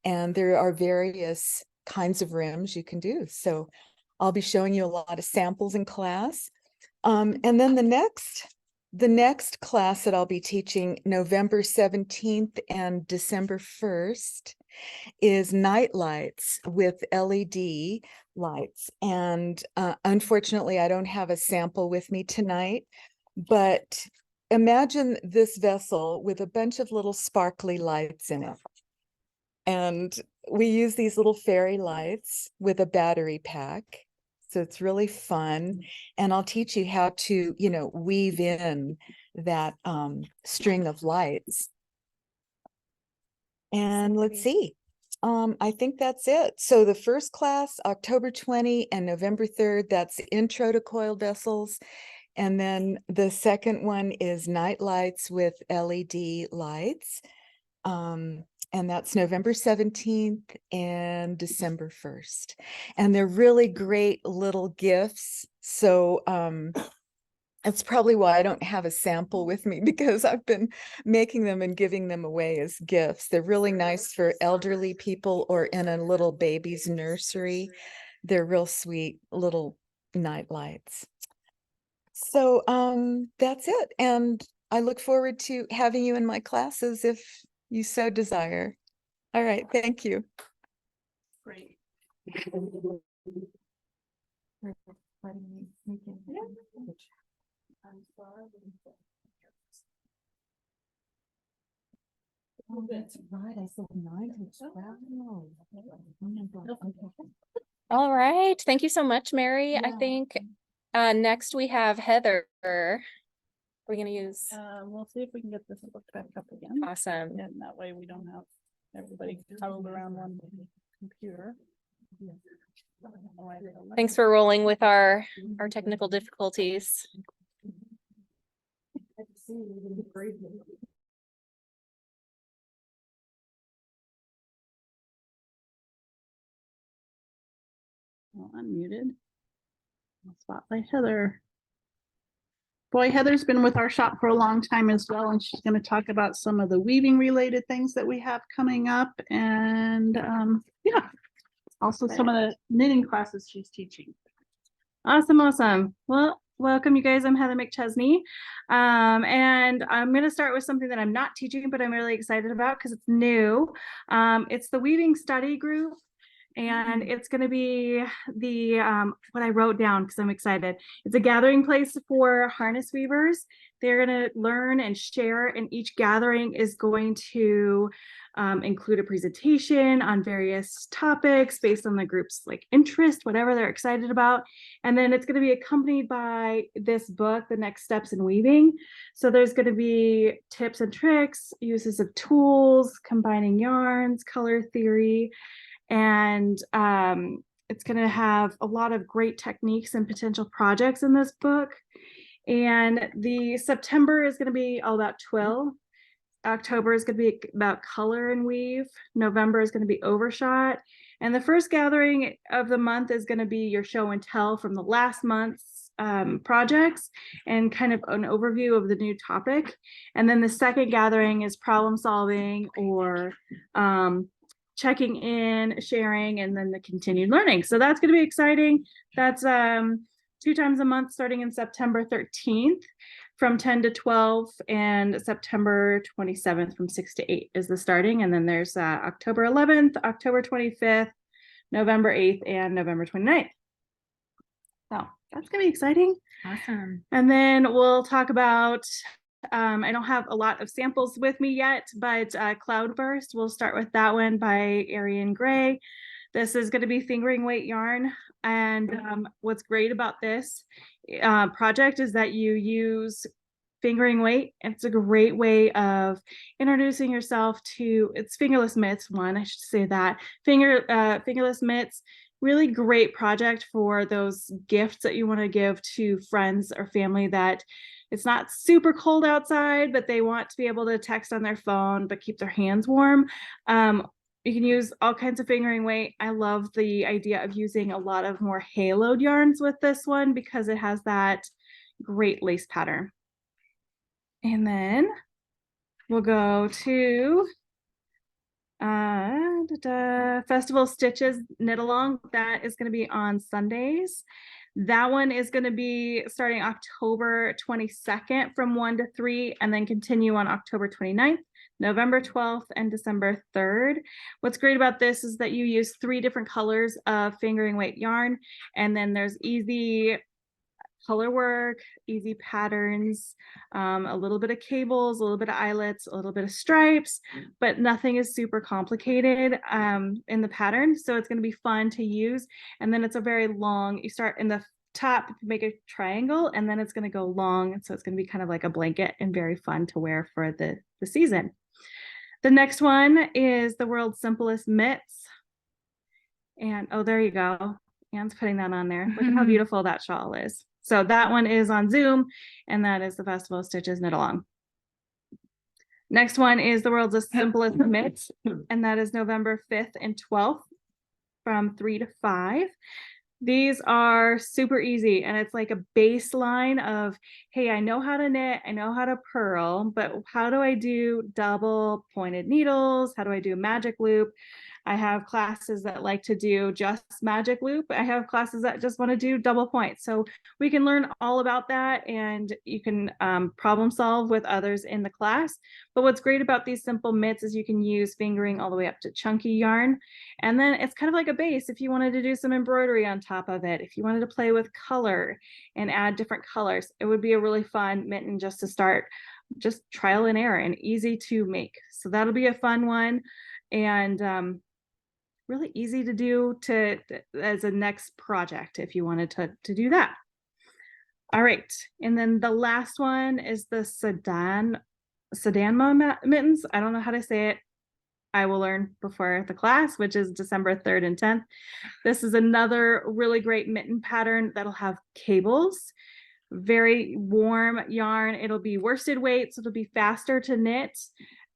[SPEAKER 8] And there are various kinds of rims you can do. So I'll be showing you a lot of samples in class. And then the next class that I'll be teaching November 17th and December 1st is night lights with LED lights. And unfortunately, I don't have a sample with me tonight, but imagine this vessel with a bunch of little sparkly lights in it. And we use these little fairy lights with a battery pack. So it's really fun. And I'll teach you how to, weave in that string of lights. And let's see. I think that's it. So the first class, October 20 and November 3rd, that's Intro to Coiled Vessels. And then the second one is Night Lights with LED lights. And that's November 17th and December 1st. And they're really great little gifts. So that's probably why I don't have a sample with me, because I've been making them and giving them away as gifts. They're really nice for elderly people or in a little baby's nursery. They're real sweet little night lights. So that's it. And I look forward to having you in my classes if you so desire. All right, thank you.
[SPEAKER 1] Great.
[SPEAKER 3] Oh, that's right. I said 9 to 12.
[SPEAKER 9] All right. Thank you so much, Mary. I
[SPEAKER 3] Yeah.
[SPEAKER 9] think next we have Heather. We're gonna use
[SPEAKER 1] We'll see if we can get this book back up again.
[SPEAKER 9] awesome.
[SPEAKER 1] And that way we don't have everybody huddled around one computer.
[SPEAKER 9] Thanks for rolling with our technical difficulties.
[SPEAKER 1] Well, unmuted. I'll spotlight Heather. Boy, Heather's been with our shop for a long time as well, and she's going to talk about some of the weaving related things that we have coming up. And yeah, also some of the knitting classes she's teaching.
[SPEAKER 10] Awesome, awesome. Well, welcome you guys. I'm Heather McChesney. And I'm going to start with something that I'm not teaching, but I'm really excited about because it's new. It's the weaving study group. And it's going to be the what I wrote down because I'm excited. It's a gathering place for harness weavers. They're going to learn and share, and each gathering is going to include a presentation on various topics based on the group's like interest, whatever they're excited about. And then it's going to be accompanied by this book, The Next Steps in Weaving. So there's going to be tips and tricks, uses of tools, combining yarns, color theory. And it's going to have a lot of great techniques and potential projects in this book. And the September is going to be all about twill. October is going to be about color and weave. November is going to be overshot. And the first gathering of the month is going to be your show and tell from the last month's projects and kind of an overview of the new topic. And then the second gathering is problem solving or checking in, sharing, and then the continued learning. So that's going to be exciting. That's 2 times a month starting in September 13th from 10 to 12 and September 27th from 6 to 8 is the starting. And then there's October 11th, October 25th, November 8th, and November 29th. So that's going to be exciting.
[SPEAKER 9] Awesome.
[SPEAKER 10] And then we'll talk about I don't have a lot of samples with me yet, but Cloudburst, we'll start with that one by Arian Gray. This is going to be fingering weight yarn. And what's great about this project is that you use fingering weight. It's a great way of introducing yourself to, it's fingerless mitts one, I should say that. Fingerless mitts, really great project for those gifts that you want to give to friends or family that it's not super cold outside, but they want to be able to text on their phone, but keep their hands warm. You can use all kinds of fingering weight. I love the idea of using a lot of more haloed yarns with this one because it has that great lace pattern. And then we'll go to Festival Stitches Knit Along. That is going to be on Sundays. That one is going to be starting October 22nd from 1 to 3 and then continue on October 29th, November 12th, and December 3rd. What's great about this is that you use 3 different colors of fingering weight yarn, and then there's easy color work, easy patterns, a little bit of cables, a little bit of eyelets, a little bit of stripes, but nothing is super complicated in the pattern. So it's going to be fun to use. And then it's a very long, you start in the top, make a triangle, and then it's going to go long. So it's going to be kind of like a blanket and very fun to wear for the season. The next one is the World's Simplest Mitts. And oh, there you go. Anne's putting that on there. Look at how beautiful that shawl is. So that one is on Zoom, and that is the Festival of Stitches Knit Along. Next one is the World's Simplest Mitts, and that is November 5th and 12th from 3 to 5. These are super easy, and it's like a baseline of, hey, I know how to knit, I know how to purl, but how do I do double pointed needles? How do I do a magic loop? I have classes that like to do just magic loop. I have classes that just want to do double point. So we can learn all about that, and you can problem solve with others in the class. But what's great about these simple mitts is you can use fingering all the way up to chunky yarn. And then it's kind of like a base if you wanted to do some embroidery on top of it. If you wanted to play with color and add different colors, it would be a really fun mitten just to start, just trial and error and easy to make. So that'll be a fun one. And really easy to do as a next project if you wanted to do that. All right, and then the last one is the Sedanma mittens. I don't know how to say it. I will learn before the class, which is December 3rd and 10th. This is another really great mitten pattern that'll have cables, very warm yarn. It'll be worsted weight, so it'll be faster to knit.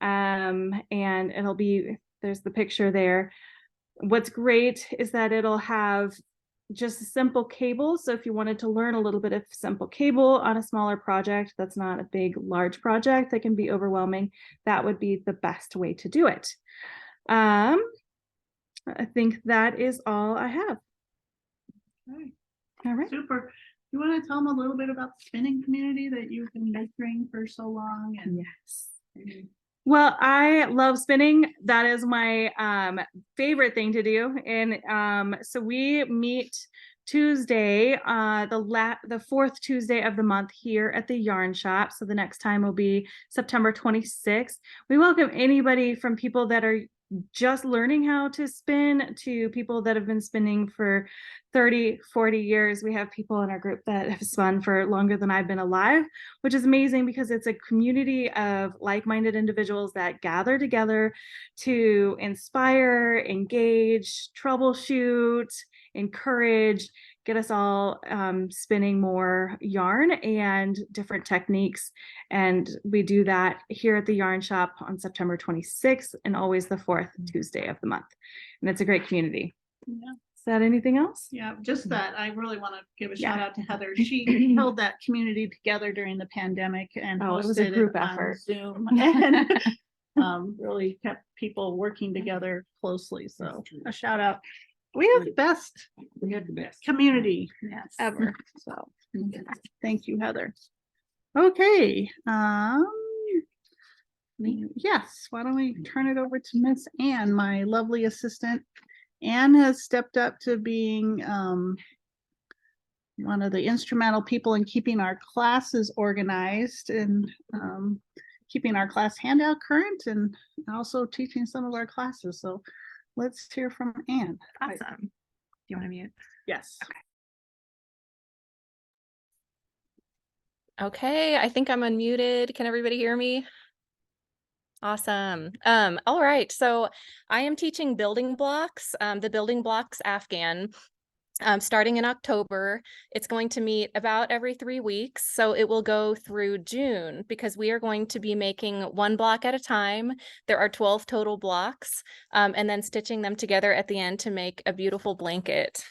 [SPEAKER 10] And it'll be, there's the picture there. What's great is that it'll have just simple cables. So if you wanted to learn a little bit of simple cable on a smaller project, that's not a big, large project that can be overwhelming, that would be the best way to do it. I think that is all I have.
[SPEAKER 1] Okay,
[SPEAKER 10] All right.
[SPEAKER 1] super. You want to tell them a little bit about the spinning community that you've been nurturing for so long? And
[SPEAKER 10] Yes. Well, I love spinning. That is my favorite thing to do. And so we meet Tuesday, the fourth Tuesday of the month here at the Yarn Shop. So the next time will be September 26th. We welcome anybody from people that are just learning how to spin to people that have been spinning for 30, 40 years. We have people in our group that have spun for longer than I've been alive, which is amazing because it's a community of like-minded individuals that gather together to inspire, engage, troubleshoot, encourage, get us all spinning more yarn and different techniques. And we do that here at the Yarn Shop on September 26th and always the fourth Tuesday of the month. And it's a great community.
[SPEAKER 1] yeah.
[SPEAKER 10] Is that anything else?
[SPEAKER 1] Yeah, just that. I really want to give a
[SPEAKER 10] Yeah.
[SPEAKER 1] shout out to Heather. She held that community together during the pandemic and
[SPEAKER 10] Oh, it was a
[SPEAKER 1] hosted
[SPEAKER 10] group
[SPEAKER 1] on
[SPEAKER 10] effort.
[SPEAKER 1] Zoom and really kept people working together closely. So a shout out. We have the best community ever. So thank you, Heather. Okay. Yes, why don't we turn it over to Miss Ann, my lovely assistant. Anne has stepped up to being one of the instrumental people in keeping our classes organized and keeping our class handout current and also teaching some of our classes. So let's hear from Anne.
[SPEAKER 11] Awesome. Do you want to mute?
[SPEAKER 1] Yes.
[SPEAKER 9] Okay, I think I'm unmuted. Can everybody hear me? Awesome. All right. So I am teaching building blocks, the building blocks Afghan, starting in October. It's going to meet about every 3 weeks. So it will go through June because we are going to be making one block at a time. There are 12 total blocks, and then stitching them together at the end to make a beautiful blanket.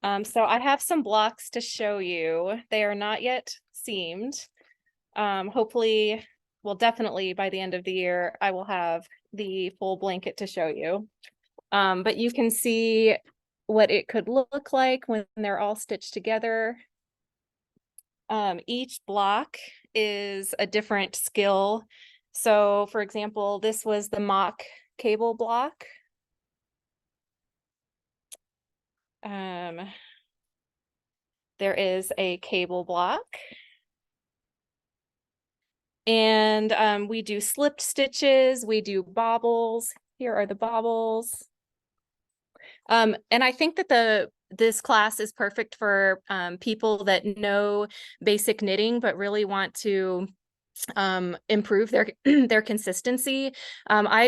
[SPEAKER 9] So I have some blocks to show you. They are not yet seamed. Hopefully, well, definitely by the end of the year, I will have the full blanket to show you. But you can see what it could look like when they're all stitched together. Each block is a different skill. So for example, this was the mock cable block. There is a cable block. And we do slipped stitches, we do bobbles. Here are the bobbles. And I think that this class is perfect for people that know basic knitting, but really want to improve their consistency.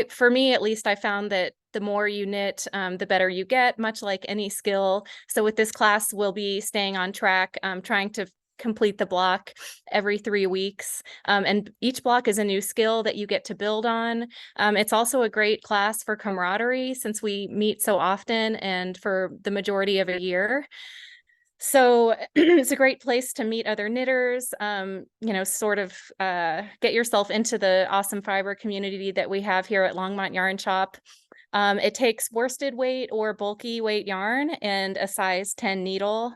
[SPEAKER 9] For me, at least, I found that the more you knit, the better you get, much like any skill. So with this class, we'll be staying on track, trying to complete the block every 3 weeks. And each block is a new skill that you get to build on. It's also a great class for camaraderie since we meet so often and for the majority of a year. So it's a great place to meet other knitters, sort of get yourself into the awesome fiber community that we have here at Longmont Yarn Shop. It takes worsted weight or bulky weight yarn and a size 10 needle.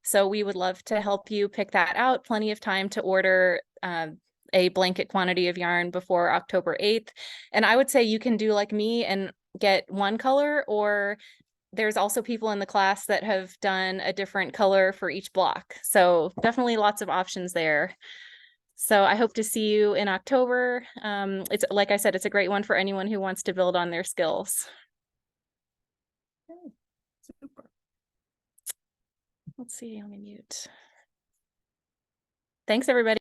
[SPEAKER 9] So we would love to help you pick that out. Plenty of time to order a blanket quantity of yarn before October 8th. And I would say you can do like me and get one color, or there's also people in the class that have done a different color for each block. So definitely lots of options there. So I hope to see you in October. It's like I said, it's a great one for anyone who wants to build on their skills.
[SPEAKER 1] Okay. Super.
[SPEAKER 9] Let's see, let me mute. Thanks, everybody.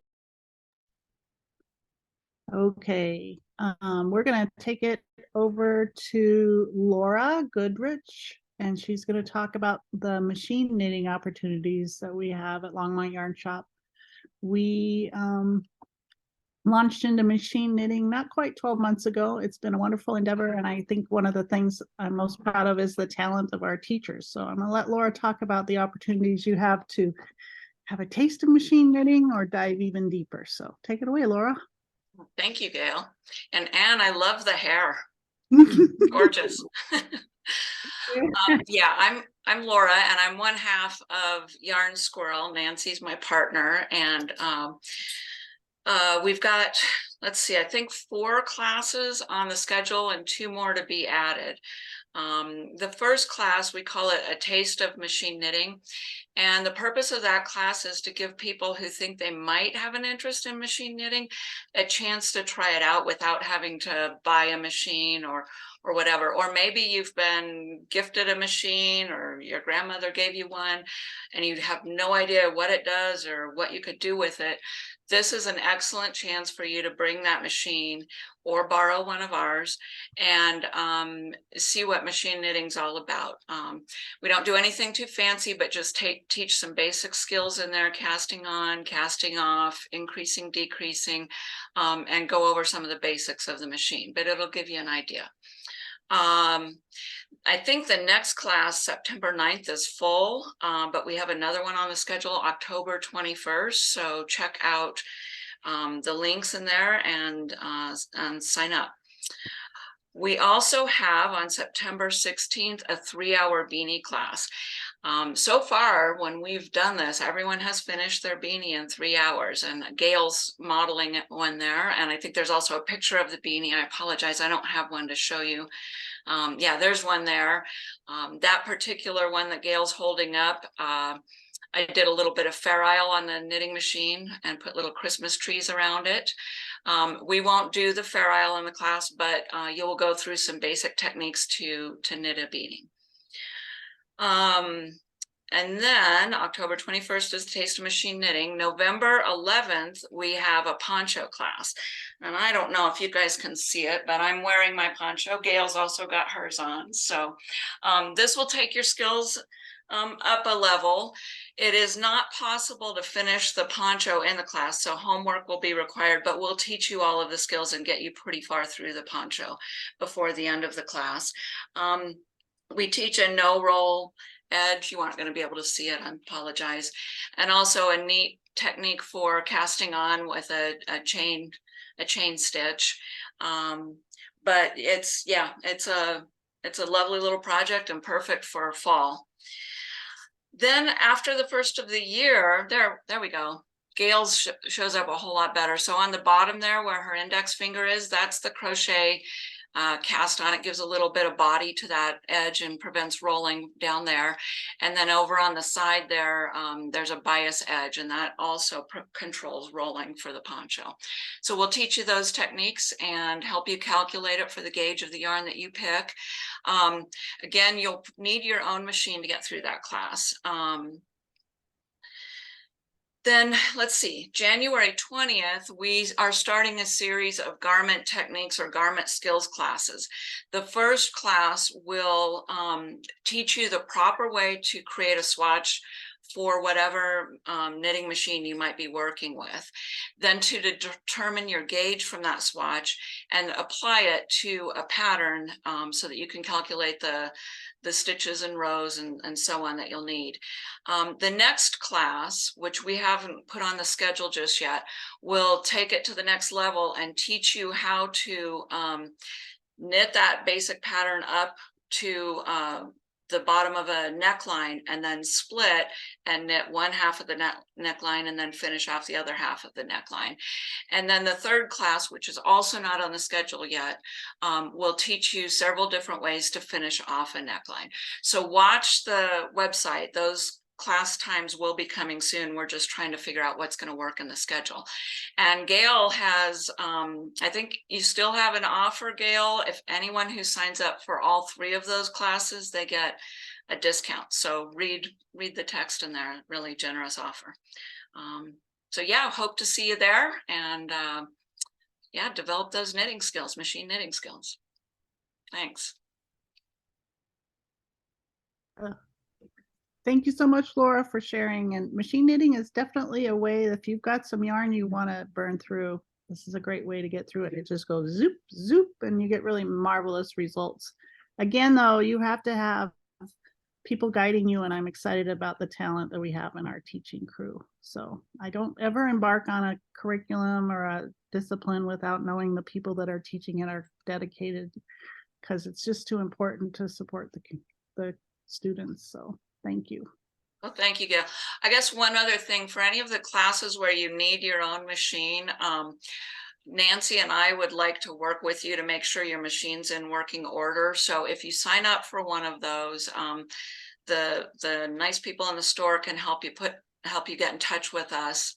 [SPEAKER 1] Okay, we're gonna take it over to Laura Goodrich, and she's gonna talk about the machine knitting opportunities that we have at Longmont Yarn Shop. We launched into machine knitting not quite 12 months ago. It's been a wonderful endeavor, and I think one of the things I'm most proud of is the talent of our teachers. So I'm gonna let Laura talk about the opportunities you have to have a taste of machine knitting or dive even deeper. So take it away, Laura.
[SPEAKER 12] Thank you, Gail. And Anne, I love the hair. Gorgeous. Yeah, I'm Laura, and I'm one half of Yarn Squirrel. Nancy's my partner, and we've got, let's see, I think 4 classes on the schedule and 2 more to be added. The first class, we call it A Taste of Machine Knitting. And the purpose of that class is to give people who think they might have an interest in machine knitting a chance to try it out without having to buy a machine or whatever. Or maybe you've been gifted a machine or your grandmother gave you one and you have no idea what it does or what you could do with it. This is an excellent chance for you to bring that machine or borrow one of ours and see what machine knitting is all about. We don't do anything too fancy, but just teach some basic skills in there: casting on, casting off, increasing, decreasing, and go over some of the basics of the machine, but it'll give you an idea. I think the next class, September 9th, is full, but we have another one on the schedule, October 21st. So check out the links in there and sign up. We also have on September 16th a 3-hour beanie class. So far, when we've done this, everyone has finished their beanie in 3 hours, and Gail's modeling one there. And I think there's also a picture of the beanie. I apologize, I don't have one to show you. Yeah, there's one there. That particular one that Gail's holding up, I did a little bit of Fair Isle on the knitting machine and put little Christmas trees around it. We won't do the Fair Isle in the class, but you will go through some basic techniques to knit a beanie. And then October 21st is Taste of Machine Knitting. November 11th, we have a poncho class. And I don't know if you guys can see it, but I'm wearing my poncho. Gail's also got hers on. So this will take your skills up a level. It is not possible to finish the poncho in the class, so homework will be required, but we'll teach you all of the skills and get you pretty far through the poncho before the end of the class. We teach a no roll edge. You aren't going to be able to see it, I apologize. And also a neat technique for casting on with a chain stitch. But it's a lovely little project and perfect for fall. Then after the first of the year, there we go. Gail's shows up a whole lot better. So on the bottom there where her index finger is, that's the crochet cast on. It gives a little bit of body to that edge and prevents rolling down there. And then over on the side there, there's a bias edge, and that also controls rolling for the poncho. So we'll teach you those techniques and help you calculate it for the gauge of the yarn that you pick. Again, you'll need your own machine to get through that class. Then let's see, January 20th, we are starting a series of garment techniques or garment skills classes. The first class will teach you the proper way to create a swatch for whatever knitting machine you might be working with. Then to determine your gauge from that swatch and apply it to a pattern so that you can calculate the stitches and rows and so on that you'll need. The next class, which we haven't put on the schedule just yet, will take it to the next level and teach you how to knit that basic pattern up to the bottom of a neckline and then split and knit one half of the neckline and then finish off the other half of the neckline. And then the third class, which is also not on the schedule yet, will teach you several different ways to finish off a neckline. So watch the website. Those class times will be coming soon. We're just trying to figure out what's going to work in the schedule. And Gail has, I think you still have an offer, Gail. If anyone who signs up for all 3 of those classes, they get a discount. So read the text in there, really generous offer. So yeah, hope to see you there and yeah, develop those knitting skills, machine knitting skills. Thanks.
[SPEAKER 1] Thank you so much, Laura, for sharing. And machine knitting is definitely a way, if you've got some yarn you want to burn through, this is a great way to get through it. It just goes zoop, zoop, and you get really marvelous results. Again, though, you have to have people guiding you, and I'm excited about the talent that we have in our teaching crew. So I don't ever embark on a curriculum or a discipline without knowing the people that are teaching it are dedicated because it's just too important to support the students. So thank you.
[SPEAKER 12] Well, thank you, Gail. I guess one other thing for any of the classes where you need your own machine, Nancy and I would like to work with you to make sure your machine's in working order. So if you sign up for one of those, the nice people in the store can help you get in touch with us.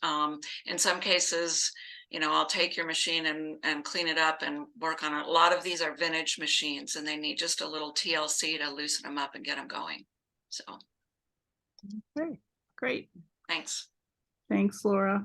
[SPEAKER 12] In some cases, you know, I'll take your machine and clean it up and work on it. A lot of these are vintage machines and they need just a little TLC to loosen them up and get them going. So.
[SPEAKER 1] Okay, great.
[SPEAKER 12] Thanks.
[SPEAKER 1] Thanks, Laura.